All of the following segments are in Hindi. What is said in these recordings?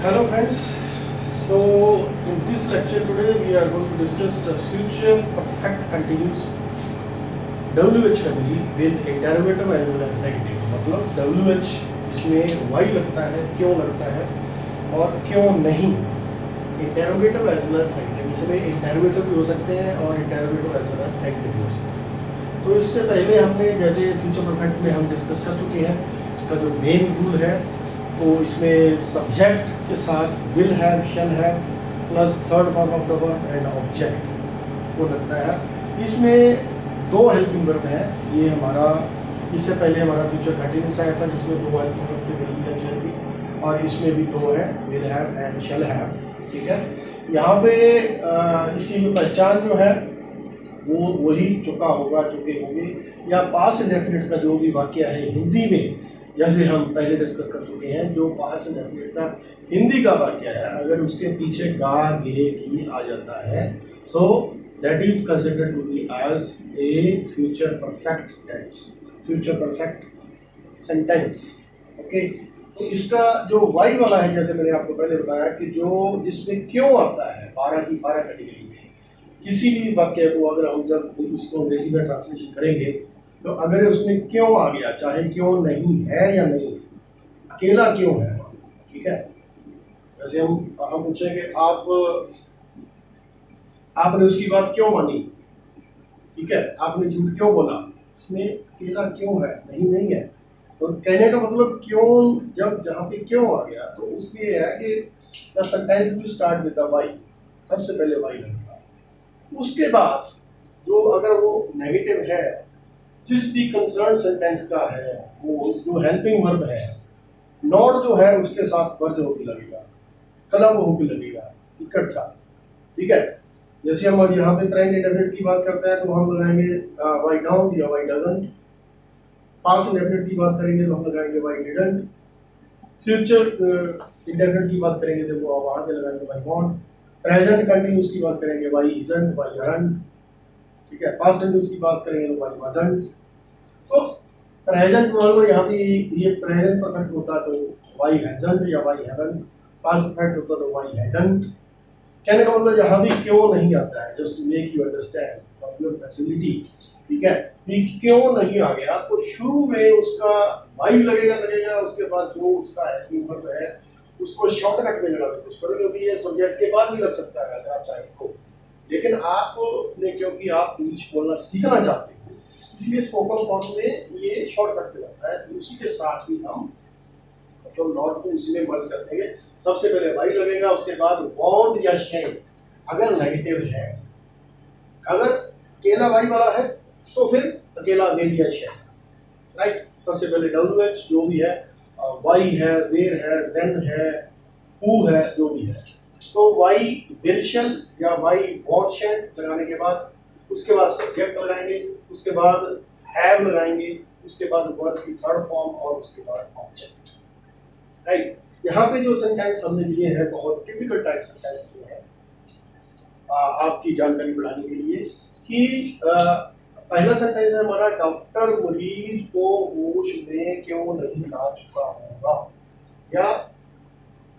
Hello friends, so in this lecture today we are going to discuss the future perfect continuous WH family with a derivative as well as negative। मतलब WH इसमें y लगता है, क्यों लगता है और क्यों नहीं। एक derivative as well as negative, इसमें एक डेरिवेटिव भी हो सकते हैं और एक derivative as well as negative भी हो सकते हैं। तो इससे पहले हमने जैसे फ्यूचर परफेक्ट में हम डिस्कस कर चुके हैं, इसका जो मेन रूल है तो इसमें सब्जेक्ट के साथ will have, shall have plus third form of the verb and object वो लगता है। इसमें दो हेल्पिंग वर्ब है। ये हमारा इससे पहले हमारा फ्यूचर कंटिन्यूस आया था जिसमें दो हेल्पिंग वर्ब थे, विल भी एंड शैल भी, और इसमें भी दो है, will have and shall have. ठीक है, यहाँ पे इसकी जो पहचान जो है वो वही चुका होगा, चुके होंगे, या पास्ट इंडेफिनिट का जो भी वाक्य है हिंदी में, जैसे हम पहले डिस्कस कर चुके हैं, जो पास्ट इंडेफिनिट का हिंदी का वाक्य है अगर उसके पीछे गा गे की आ जाता है, so that is considered to be as a future perfect tense, future perfect sentence. Okay, तो इसका जो वाई वाला है, जैसे मैंने आपको पहले बताया कि जो जिसमें क्यों आता है 12 की 12 कैटेगरी में, किसी भी वाक्य को अगर हम जब उसको अंग्रेजी में ट्रांसलेशन करेंगे तो अगर उसमें क्यों आ गया, चाहे क्यों नहीं है या नहीं, अकेला क्यों है, ठीक है। जैसे हम पूछें कि आपने उसकी बात क्यों मानी, ठीक है, आपने झूठ क्यों बोला, इसमें अकेला क्यों है, नहीं है। तो कहने का मतलब क्यों, जब जहाँ पे क्यों आ गया तो उसमें यह है कि the sentence will start with the why, सबसे पहले वाई लगेगा। उसके बाद जो अगर वो नेगेटिव है, जिस भी कंसर्न सेंटेंस का है, वो जो हेल्पिंग वर्ब है, नॉट जो है उसके साथ वर्ज होके लगेगा, कलम होके लगेगा इकट्ठा। ठीक है, जैसे हम यहाँ पे प्राइम इंडेफिनिट की बात करते हैं तो हम लगाएंगे वाई डोंट या वाई डजंट। पास्ट इंडेफिनिट की बात करेंगे तो हम लगाएंगे वाई डिडंट। फ्यूचर इंडेफिनिट की बात करेंगे तो वो वहां पे लगाएंगे वाई वॉन्ट। प्रेजेंट कंटिन्यूस की बात करेंगे वाई इजंट, वाई हरंट। ठीक है, पास्ट कंटिन्यूस की बात करेंगे तो वाई वाजंट। तो प्रेजेंट वर्ब यहाँ पे ये प्रेजेंट परफेक्ट होता तो वाई हैजंट या वाई हैवंट, पास्ट परफेक्ट होता तो वाई हैडंट। कहने का मतलब यहाँ भी क्यों नहीं आता है, just to make you understand for your facility. ठीक है, भी क्यों नहीं आ गया तो शुरू में उसका वाई लगेगा, उसके बाद जो उसका हेल्पिंग वर्ब है उसको शॉर्टकट में लगा दो उसको, क्योंकि ये सब्जेक्ट के बाद भी लग सकता है अगर आप चाहें तो। लेकिन आपने क्योंकि आप इंग्लिश बोलना सीखना चाहते हो इसलिए स्पोकन फॉर्म में ये शॉर्टकट पे लगता है, तो उसी के साथ ही हम जो नॉट को इसी में मर्ज कर देंगे। सबसे पहले वाई लगेगा, उसके बाद वांट या शैल अगर नेगेटिव है, अगर अकेला वाई वाला है तो फिर अकेला विल या शैल। राइट, सबसे पहले डब्ल्यूएच जो भी है, वाई है, वेयर है, देन है, हु है, जो भी है, तो वाई विल शैल या वाई वांट शैल लगाने के बाद उसके बाद सब्जेक्ट लगाएंगे, उसके बाद हैव लगाएंगे, उसके बाद वर्ब की थर्ड फॉर्म और उसके बाद ऑब्जेक्ट। राइट, यहाँ पे जो सेंटेंस हमने लिए हैं बहुत टिपिकल टाइप सेंटेंस लिए हैं आपकी जानकारी बढ़ाने के लिए कि पहला सेंटेंस है हमारा, डॉक्टर मरीज को होश में क्यों नहीं ला चुका होगा, या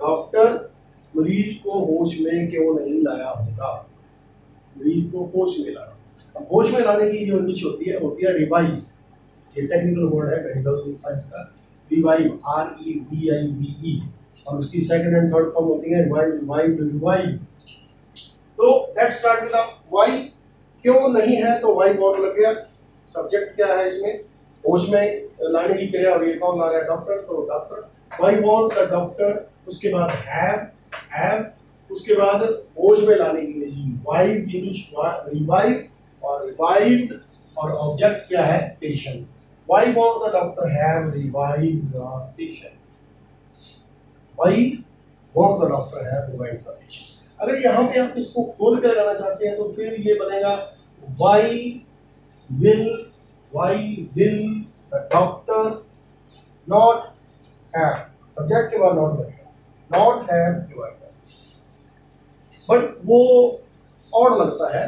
डॉक्टर मरीज को होश में क्यों नहीं लाया होगा, मरीज को होश में लाना। अब होश में लाने की जो इंग्लिश होती है रिवाइव। ये टेक्निकल वर्ड है मेडिकल साइंस का, रिवाइव, REVIVE, और उसकी सेकंड एंड थर्ड फॉर्म होती है रिवाइव। तो लेट्स स्टार्ट विद वाई। क्यों नहीं है तो वाई वॉट लग गया। सब्जेक्ट क्या है इसमें, होश में लाने की क्रिया, और ये कौन ला रहा है, डॉक्टर, तो doctor, why won't the doctor. उसके बाद हैव, उसके बाद होश में लाने के लिए रिवाइव और रिवाइव्ड, और ऑब्जेक्ट क्या है, patient. Why won't the doctor have revived the patient? Why won't the doctor have revived the patient? अगर यहाँ पे आप इसको खोल कर लगाना चाहते हैं तो फिर ये बनेगा why will the doctor not have, subject के बाद नॉट लगेगा, not have revived the patient। But वो और लगता है,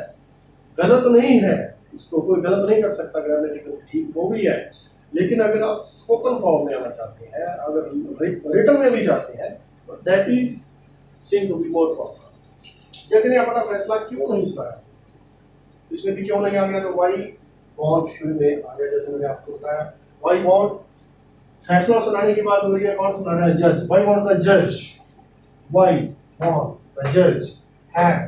गलत नहीं है, इसको कोई गलत नहीं कर सकता, ग्रामेटिकल ठीक वो भी है। लेकिन अगर आप स्पोकन फॉर्म में आना चाहते हैं, अगर रिटन में भी चाहते हैं, तो that is seen to be more proper. जज ने अपना फैसला क्यों नहीं सुनाया, इसमें भी क्यों नहीं आ गया, तो why want शुरू में आ गया, जैसे मैंने आपको बताया। why want फैसला सुनाने की बात हो रही है, कौन सुना रहा है, जज। why want the judge, why want the judge have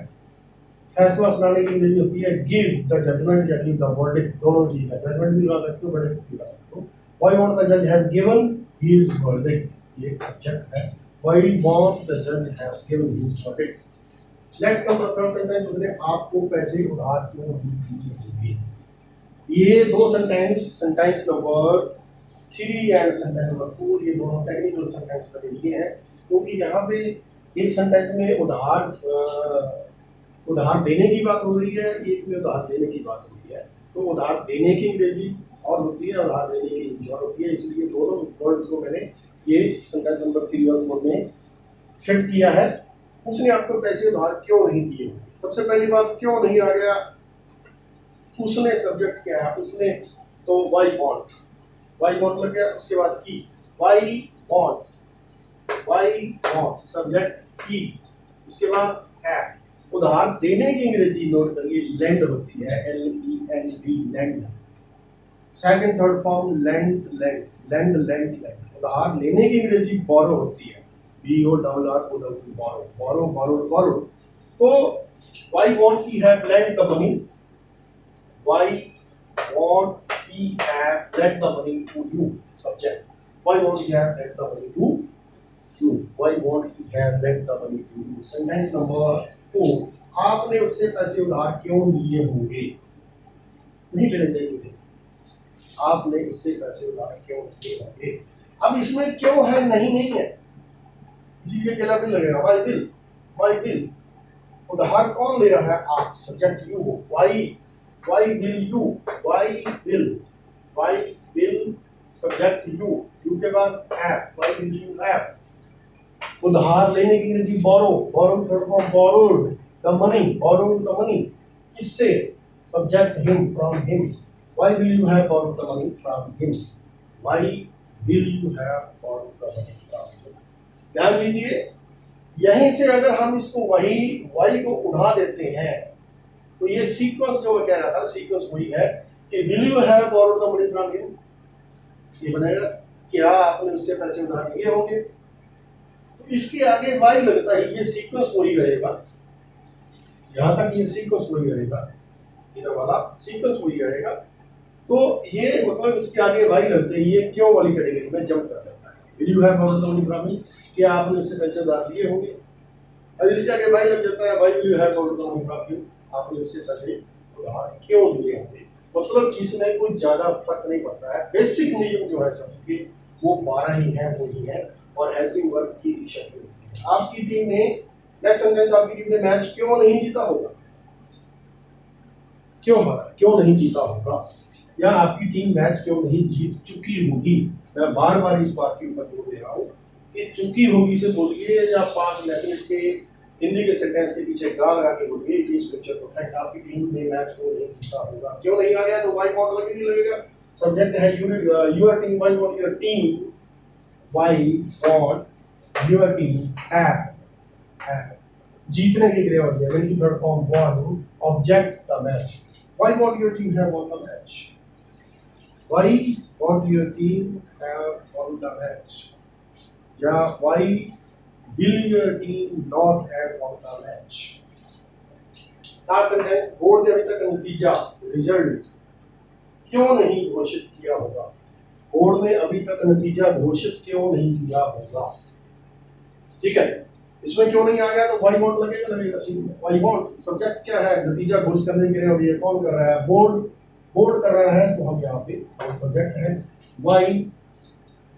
फैसला सुनाने की अंग्रेजी होती है गिव द जजमेंट या गिव द वर्डिक्ट, दोनों चीज है, जजमेंट भी लगा सकते हो, वर्डिक्ट भी लगा सकते हो। व्हाई वांट द जज हैव गिवन हिज वर्डिक्ट, ये ऑब्जेक्ट है, व्हाई वांट द जज have given his verdict. Next come third sentence, उसने आपको पैसे उधार क्यों नहीं दिए होंगे। ये दो sentence, sentence number 3 and sentence number 4, ये दोनों टेक्निकल सेंटेंस का लिए हैं, क्योंकि यहाँ पे एक सेंटेंस में उधार देने की बात हो रही है, एक में उधार देने की बात हो रही है। तो उधार देने की अंग्रेजी और होती है, उधार देने की इंग्लिश और होती है, इसलिए दोनों वर्ड्स को मैंने ये सेंटेंस नंबर 3 और 4 में फिट किया है। उसने आपको पैसे उधार क्यों नहीं दिए। सबसे पहली बात क्यों नहीं आ गया, उसने सब्जेक्ट क्या है, उसने, तो वाई वॉन्ट लग गया। उसके बाद की, वाई वॉन्ट सब्जेक्ट की। उसके बाद है, उधार देने की अंग्रेजी नोट करिए, लैंड होती है, LEND, lend. Second third form lend. उधार लेने की अंग्रेजी बोरो होती है, बोरो। तो why won't he have lend the money, why won't he have lend the money to you, subject. Why won't he have lend the money to you, why won't he have lend the money to you. Sentence number 4, आपने उससे पैसे उधार क्यों लिए होंगे, नहीं लेने चाहिए, आपने उससे पैसे उधार क्यों लिए होंगे। अब इसमें क्यों है, नहीं है, इसीलिए केला बिल लगेगा, वाई बिल। उधार कौन ले रहा है, आप, subject you. Why will subject you के बाद have, why will you have. उधार लेने की अंग्रेजी borrow third form borrowed the money, किससे, subject him, from him. Why will you have borrowed the money from him, why will you have borrowed the money from him. ध्यान दीजिए, यहीं से अगर हम इसको वाई को उठा देते हैं, तो ये सीक्वेंस जो मैं कह रहा था, सीक्वेंस वही है कि will you have borrowed the money from him, ये बनेगा क्या आपने उससे पैसे उधार लिए होंगे। इसके आगे वाई लगता है, ये सीक्वेंस वही रहेगा, यहां तक ये सीक्वेंस वही रहेगा, इधर वाला सीक्वेंस वही रहेगा। तो ये मतलब इसके आगे वाई लगते हैं, ये क्यों वाली कैटेगरी में जंप कर जाता है। Will you have borrowed the money from him, क्या आपने उससे पैसे उधार लिए होंगे। और इसके आगे वाई लग जाता है, why will you have borrowed the money from him, आपने उससे पैसे उधार क्यों लिए होंगे। मतलब इसमें कुछ ज्यादा फर्क नहीं पड़ता है, बेसिक नियम जो है सबके वो 12 ही है, वही है, और हेल्पिंग वर्क की शक्ति होती है। आपकी टीम ने, नेक्स्ट सेंटेंस, आपकी टीम ने मैच क्यों नहीं जीता होगा, क्यों नहीं जीता होगा, या आपकी टीम मैच क्यों नहीं जीत चुकी होगी। मैं बार बार इस बात के ऊपर जोर दे रहा हूँ कि चुकी होगी से बोलिए, या 5 मिनट के हिंदी के सेंटेंस के पीछे गा लगा के बोलिए कि इस पिक्चर को फैक्ट, आपकी टीम ने मैच को नहीं जीता होगा। क्यों नहीं आ गया, तो वाई वॉन्ट लगे नहीं लगेगा, सब्जेक्ट है your team, why won't your team, why won't your team have, जीतने के लिए हो गया, verb third form won, object the match. Why won't your team have won the match, why won't your team have won the match, या why will your team not have won the match। Last sentence, board ने अभी तक नतीजा, रिजल्ट क्यों नहीं घोषित किया होगा, बोर्ड ने अभी तक नतीजा घोषित क्यों नहीं किया होगा। ठीक है, इसमें क्यों नहीं आ गया, तो वाई वॉन्ट लगेगा, वाई वॉन्ट सब्जेक्ट क्या है, नतीजा घोषित करने के लिए, और ये कौन कर रहा है, बोर्ड कर रहा है, तो हम यहाँ पे सब्जेक्ट है why,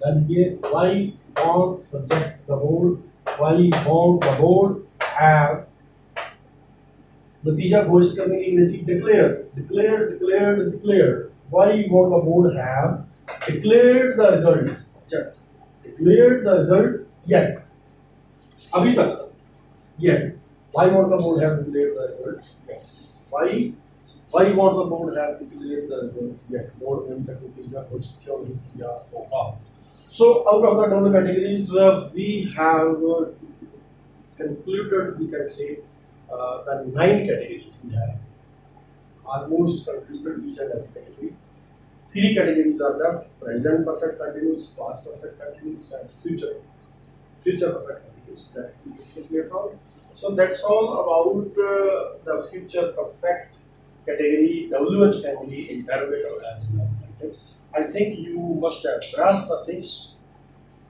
why won't subject the board, why won't the board have, नतीजा घोषित करने की अंग्रेजी declare, why won't the board have declared the result yet, अभी तक, yet, why won't the board have declared the result yet, why won't the board have declared the result yet, board ने अभी तक नतीजा घोषित क्यों नहीं किया होगा। So out of the total categories, we have concluded, we can say, the 9 categories we have. Almost concluded each and every category. 3 categories are left: present perfect continuous, past perfect continuous, and future perfect continuous that we discussed later on. So that's all about the future perfect category, WH family, interrogative as well as active. I think you must have grasped the things.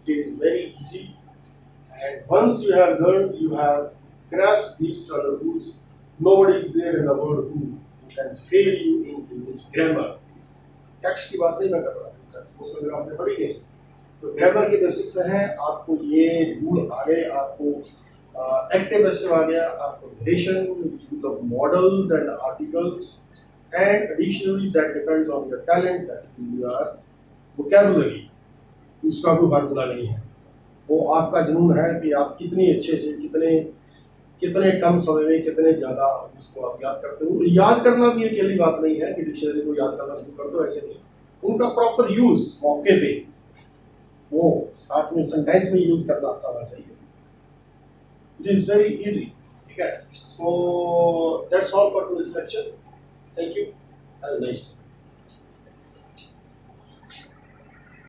It is very easy, and once you have learned, you have grasped these rules. Nobody is there in the world who can fail you in English grammar. Text की बात नहीं मैं कर रहा हूँ, टेक्स्ट को अगर आपने पढ़ी नहीं तो ग्रामर के बेसिक्स हैं। आपको ये रूल आ गए, आपको एक्टिव पैसिव आ गया, आपको narration, use of models and articles, and additionally that depends on your talent, that your vocabulary. उसका कोई फार्मूला नहीं है, वो आपका जुनून है कि आप कितनी अच्छे से कितने कितने कम समय में कितने ज़्यादा उसको आप याद करते हो। याद करना भी एक अकेली बात नहीं है कि डिक्शनरी को याद करना शुरू कर दो, ऐसे नहीं। उनका प्रॉपर यूज मौके पे, वो साथ में सेंटेंस में यूज करना आना चाहिए। इट इज़ वेरी इजी, ठीक है। So that's all for today's lecture. Thank you, have a nice day.